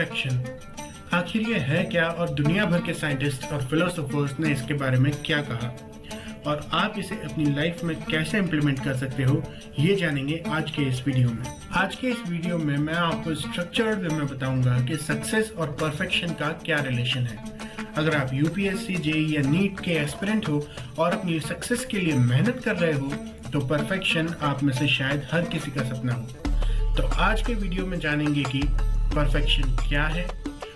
Perfection आखिर ये है क्या और दुनिया भर के साइंटिस्ट और फिलोसोफर्स ने इसके बारे में क्या कहा और आप इसे अपनी लाइफ में कैसे इम्प्लीमेंट कर सकते हो, ये जानेंगे आज के इस वीडियो में। आज के इस वीडियो में मैं आपको स्ट्रक्चर्ड वे में बताऊंगा कि सक्सेस और परफेक्शन का क्या रिलेशन है। अगर आप यूपीएससी, जेईई या नीट के एस्पिरेंट हो और अपनी सक्सेस के लिए मेहनत कर रहे हो तो परफेक्शन आप में से शायद हर किसी का सपना हो। तो आज के वीडियो में जानेंगे कि परफेक्शन क्या है,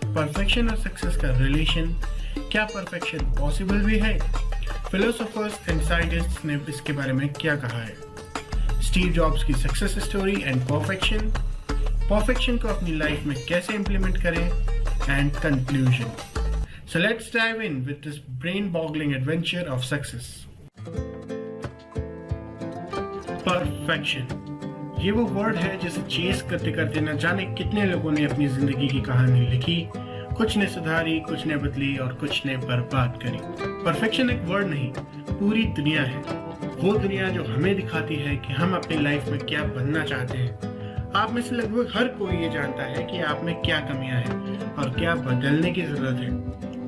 परफेक्शन और सक्सेस का रिलेशन, क्या परफेक्शन पॉसिबल भी है, फिलोसोफर्स एंड साइंटिस्ट्स ने इसके बारे में क्या कहा है, स्टीव जॉब्स की सक्सेस स्टोरी एंड परफेक्शन को अपनी लाइफ में कैसे इंप्लीमेंट करें and conclusion. So let's dive in with this brain-boggling adventure of success. Perfection. ये वो वर्ड है जिसे चेस करते करते न जाने कितने लोगों ने अपनी जिंदगी की कहानी लिखी, कुछ ने सुधारी, कुछ ने बदली और कुछ ने बर्बाद करी। परफेक्शन एक वर्ड नहीं, पूरी दुनिया है। वो दुनिया जो हमें दिखाती है कि हम अपनी लाइफ में क्या बनना चाहते हैं। आप में से लगभग हर कोई ये जानता है कि आप में क्या कमियां हैं और क्या बदलने की जरूरत है।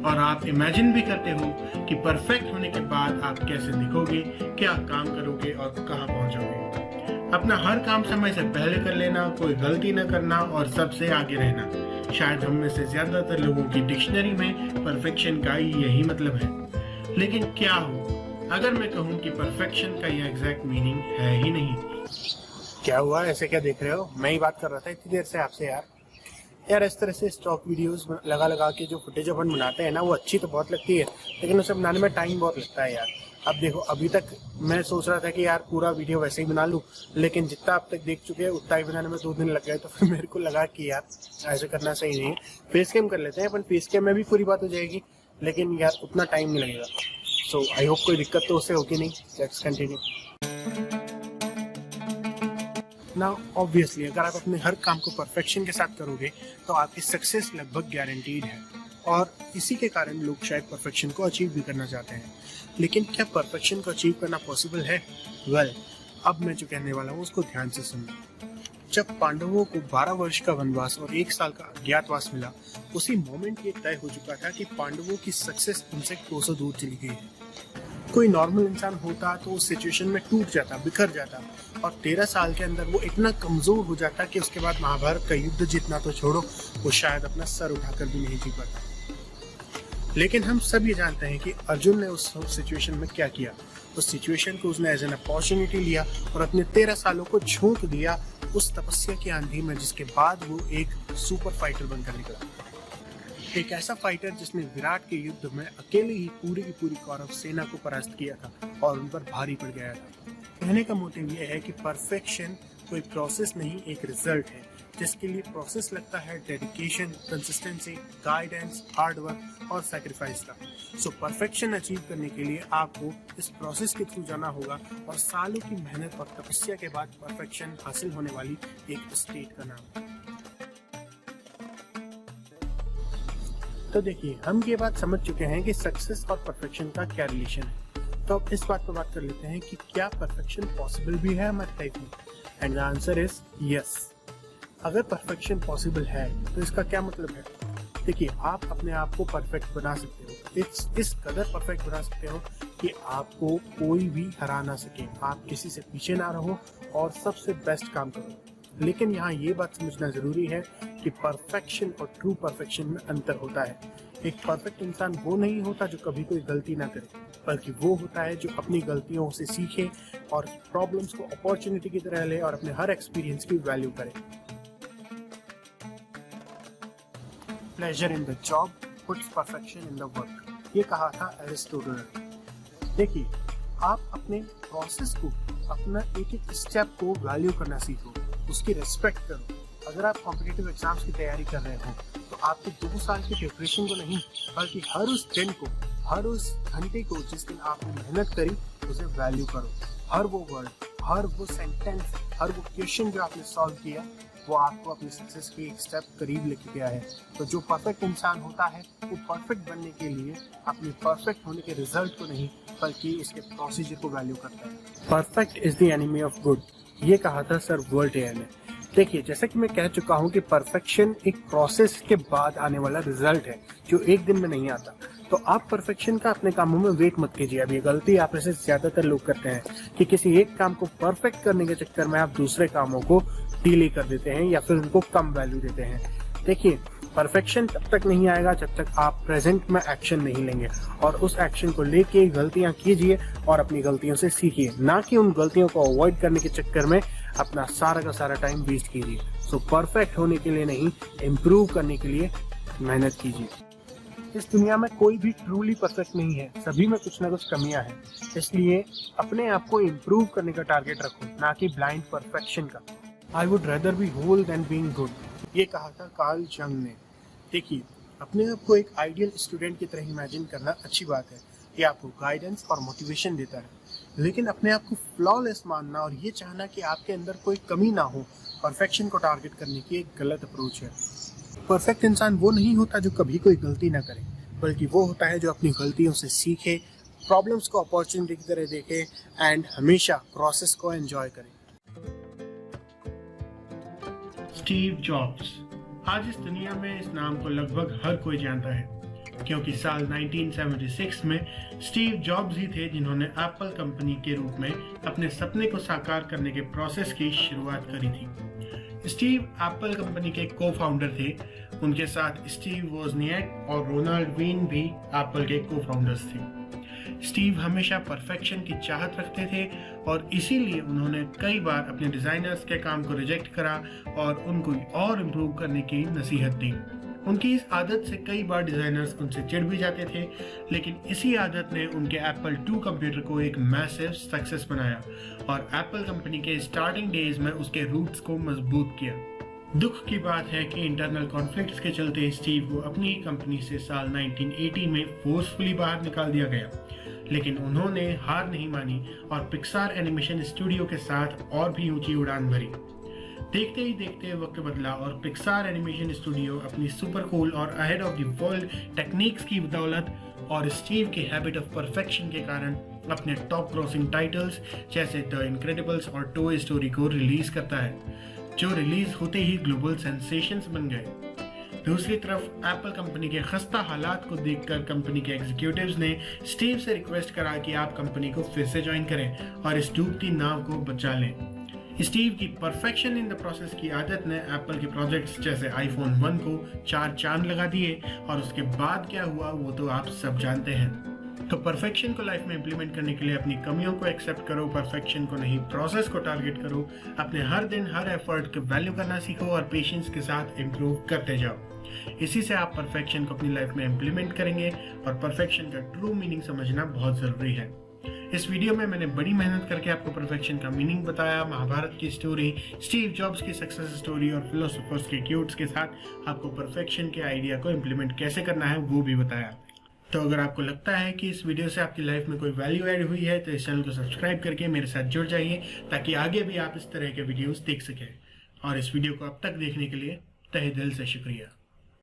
और आप इमेजिन भी करते हो कि परफेक्ट होने के बाद आप कैसे दिखोगे, क्या काम करोगे और कहां पहुंचोगे। अपना हर काम समय से पहले कर लेना, कोई गलती न करना और सबसे आगे रहना। शायद हम में से ज्यादातर लोगों की डिक्शनरी में परफेक्शन का यही मतलब है। लेकिन क्या हो अगर मैं कहूँ कि परफेक्शन का यह एग्जैक्ट मीनिंग है ही नहीं। क्या हुआ, ऐसे क्या देख रहे हो? मैं ही बात कर रहा था इतनी देर से आपसे यार इस तरह से स्टॉक वीडियोस लगा के जो फुटेज अपन बनाते हैं ना, वो अच्छी तो बहुत लगती है लेकिन उसे बनाने में टाइम बहुत लगता है यार। अब देखो, अभी तक मैं सोच रहा था कि यार पूरा वीडियो वैसे ही बना लूं, लेकिन जितना अब तक देख चुके हैं उतना ही बनाने में 2 दिन लग गए। तो फिर मेरे को लगा कि यार ऐसे करना सही नहीं है, फेस कैम कर लेते हैं अपन। फेस कैम में भी पूरी बात हो जाएगी लेकिन यार उतना टाइम नहीं लगेगा। सो आई होप कोई दिक्कत तो उससे होगी नहीं। Let's continue. नाउ ऑब्वियसली अगर आप अपने हर काम को परफेक्शन के साथ करोगे तो आपकी सक्सेस लगभग गारंटीड है और इसी के कारण लोग शायद परफेक्शन को अचीव भी करना चाहते हैं। लेकिन क्या परफेक्शन को अचीव करना पॉसिबल है? वेल, अब मैं जो कहने वाला हूँ उसको ध्यान से सुनना। जब पांडवों को 12 वर्ष का वनवास और 1 साल का अज्ञातवास मिला, उसी मोमेंट ये तय हो चुका था कि पांडवों की सक्सेस उनसे कोसों दूर चली गई है। कोई नॉर्मल इंसान होता तो उस सिचुएशन में टूट जाता, बिखर जाता और 13 साल के अंदर वो इतना कमजोर हो जाता कि उसके बाद महाभारत का युद्ध जीतना तो छोड़ो, वो शायद अपना सर उठाकर भी नहीं जी पाता। लेकिन हम सब ये जानते हैं कि अर्जुन ने उस सिचुएशन में क्या किया। उस सिचुएशन को उसने एज एन अपॉर्चुनिटी लिया और अपने 13 सालों को झोंक दिया उस तपस्या की आंधी में, जिसके बाद वो एक सुपर फाइटर बनकर निकला। एक ऐसा फाइटर जिसने विराट के युद्ध में अकेले ही पूरी की पूरी कौरव सेना को परास्त किया था और उन पर भारी पड़ गया था। कहने का मोटिव यह है कि परफेक्शन कोई प्रोसेस नहीं, एक रिजल्ट है, जिसके लिए प्रोसेस लगता है dedication, consistency, guidance, hard work और सैक्रिफाइस का। सो परफेक्शन अचीव करने के लिए आपको इस प्रोसेस के थ्रू जाना होगा और सालों की मेहनत और तपस्या के बाद परफेक्शन हासिल होने वाली एक स्टेट का नाम। तो देखिए, हम ये बात समझ चुके हैं कि सक्सेस और परफेक्शन का क्या रिलेशन है। तो अब इस बात पर बात कर लेते हैं कि क्या परफेक्शन पॉसिबल भी है हमारी लाइफ में। And the answer is yes. अगर परफेक्शन पॉसिबल है तो इसका क्या मतलब है? देखिए, आप अपने आप को परफेक्ट बना सकते हो, इस कदर परफेक्ट बना सकते हो कि आपको कोई भी हरा ना सके, आप किसी से पीछे ना रहो और सबसे बेस्ट काम करो। लेकिन यहाँ ये बात समझना जरूरी है कि परफेक्शन और ट्रू परफेक्शन में अंतर होता है। एक परफेक्ट इंसान वो नहीं होता जो कभी कोई गलती ना करे, बल्कि वो होता है जो अपनी गलतियों से सीखे और प्रॉब्लम्स को अपॉर्चुनिटी की तरह ले और अपने हर एक्सपीरियंस की वैल्यू करे। Pleasure in the job puts perfection in the work, ये कहा था एरिस्टोटल ने। देखिए, आप अपने प्रोसेस को, अपना एक एक स्टेप को वैल्यू करना सीखो, उसकी रेस्पेक्ट करो। अगर आप कॉम्पिटिटिव एग्जाम्स की तैयारी कर रहे हो तो आपके 2 साल की प्रिपरेशन को नहीं, बल्कि हर उस दिन को, हर उस घंटे को जिस दिन आपने मेहनत करी, उसे वैल्यू करो। हर वो वर्ड, हर वो सेंटेंस, हर वो क्वेश्चन जो आपने सॉल्व किया, वो आपको अपनी सक्सेस के एक स्टेप करीब लेके गया है। तो जो परफेक्ट इंसान होता है वो परफेक्ट बनने के लिए अपने परफेक्ट होने के रिजल्ट को नहीं, बल्कि इसके प्रोसीजर को वैल्यू करता है। Perfect is the enemy of good, ये कहा था सर वोल्टेयर ने। देखिए, जैसा कि मैं कह चुका हूँ कि परफेक्शन एक प्रोसेस के बाद आने वाला रिजल्ट है जो एक दिन में नहीं आता। तो आप परफेक्शन का अपने कामों में वेट मत कीजिए। अब ये गलती आप ऐसे ज्यादातर लोग करते हैं कि किसी एक काम को परफेक्ट करने के चक्कर में आप दूसरे कामों को डिले कर देते हैं या फिर उनको कम वैल्यू देते हैं। देखिए, परफेक्शन तब तक नहीं आएगा जब तक आप प्रेजेंट में एक्शन नहीं लेंगे, और उस एक्शन को लेके गलतियां कीजिए और अपनी गलतियों से सीखिए, ना कि उन गलतियों को अवॉइड करने के चक्कर में अपना सारा का सारा टाइम वेस्ट कीजिए। सो परफेक्ट होने के लिए नहीं, इम्प्रूव करने के लिए मेहनत कीजिए। इस दुनिया में कोई भी ट्रूली परफेक्ट नहीं है, सभी में कुछ ना कुछ कमियां हैं। इसलिए अपने आप को इम्प्रूव करने का टारगेट रखो, ना कि ब्लाइंड परफेक्शन का। I would rather be whole than being good, ये कहा था कार्ल जंग ने। देखिए, अपने आप को एक आइडियल स्टूडेंट की तरह इमेजिन करना अच्छी बात है, ये आपको गाइडेंस और मोटिवेशन देता है। लेकिन अपने आप को फ्लॉलेस मानना और ये चाहना कि आपके अंदर कोई कमी ना हो, परफेक्शन को टारगेट करने की एक गलत अप्रोच है। परफेक्ट इंसान वो नहीं होता जो कभी कोई गलती ना करे, बल्कि वो होता है जो अपनी गलतियों से सीखे, प्रॉब्लम्स को अपॉर्चुनिटी की तरह देखे एंड हमेशा प्रोसेस को एंजॉय करे। Steve jobs. आज इस दुनिया में इस नाम को लगभग हर कोई जानता है, क्योंकि साल 1976 में स्टीव जॉब्स ही थे जिन्होंने एप्पल कंपनी के रूप में अपने सपने को साकार करने के प्रोसेस की शुरुआत करी थी। स्टीव एप्पल कंपनी के को-फाउंडर थे। उनके साथ स्टीव वोजनियाक और रोनाल्ड वीन भी एप्पल के को-फाउंडर्स थे। स्टीव हमेशा परफेक्शन की चाहत रखते थे और इसीलिए उन्होंने कई बार अपने डिजाइनर्स के काम को रिजेक्ट करा और उनको और इम्प्रूव करने की नसीहत दी। उनकी इस आदत से कई बार डिजाइनर्स उनसे चिढ़ भी जाते थे, लेकिन इसी आदत ने उनके एप्पल II कंप्यूटर को एक मैसिव सक्सेस बनाया और एप्पल कंपनी के स्टार्टिंग डेज में उसके रूट्स को मजबूत किया। दुख की बात है कि इंटरनल कॉन्फ्लिक्ट्स के चलते स्टीव को अपनी कंपनी से साल 1980 में फोर्सफुली बाहर निकाल दिया गया, लेकिन उन्होंने हार नहीं मानी और पिक्सार एनिमेशन स्टूडियो के साथ और भी ऊंची उड़ान भरी। देखते ही देखते वक्त बदला और पिक्सार एनिमेशन स्टूडियो अपनी सुपर कूल और ahead of the world techniques की बदौलत और स्टीव की हैबिट ऑफ परफेक्शन के कारण अपने टॉप ग्रॉसिंग टाइटल्स जैसे द इनक्रेडिबल्स और टॉय स्टोरी को रिलीज करता है, जो रिलीज होते ही ग्लोबल सेंसेशंस बन गए। दूसरी तरफ एप्पल कंपनी के खस्ता हालात को देखकर कंपनी के एग्जीक्यूटिव्स ने स्टीव से रिक्वेस्ट करा कि आप कंपनी को फिर से ज्वाइन करें और इस डूबती नाव को बचा लें। स्टीव की परफेक्शन इन द प्रोसेस की आदत ने एप्पल के प्रोजेक्ट्स जैसे आईफोन 1 को 4 चांद लगा दिए, और उसके बाद क्या हुआ वो तो आप सब जानते हैं। तो परफेक्शन को लाइफ में इंप्लीमेंट करने के लिए अपनी कमियों को एक्सेप्ट करो, परफेक्शन को नहीं प्रोसेस को टारगेट करो, अपने हर दिन हर एफर्ट को वैल्यू करना सीखो और पेशेंस के साथ इम्प्रूव करते जाओ। इसी से आप परफेक्शन को अपनी लाइफ में इंप्लीमेंट करेंगे, और परफेक्शन का ट्रू मीनिंग समझना बहुत जरूरी है। इस वीडियो में मैंने बड़ी मेहनत करके आपको परफेक्शन का मीनिंग बताया, महाभारत की स्टोरी, स्टीव जॉब्स की सक्सेस स्टोरी और फिलोसोफर्स के क्यूट्स के साथ आपको परफेक्शन के आइडिया को इम्प्लीमेंट कैसे करना है वो भी बताया। तो अगर आपको लगता है कि इस वीडियो से आपकी लाइफ में कोई वैल्यू ऐड हुई है तो इस चैनल को सब्सक्राइब करके मेरे साथ जुड़ जाइए, ताकि आगे भी आप इस तरह के वीडियोस देख सकें। और इस वीडियो को अब तक देखने के लिए तहे दिल से शुक्रिया।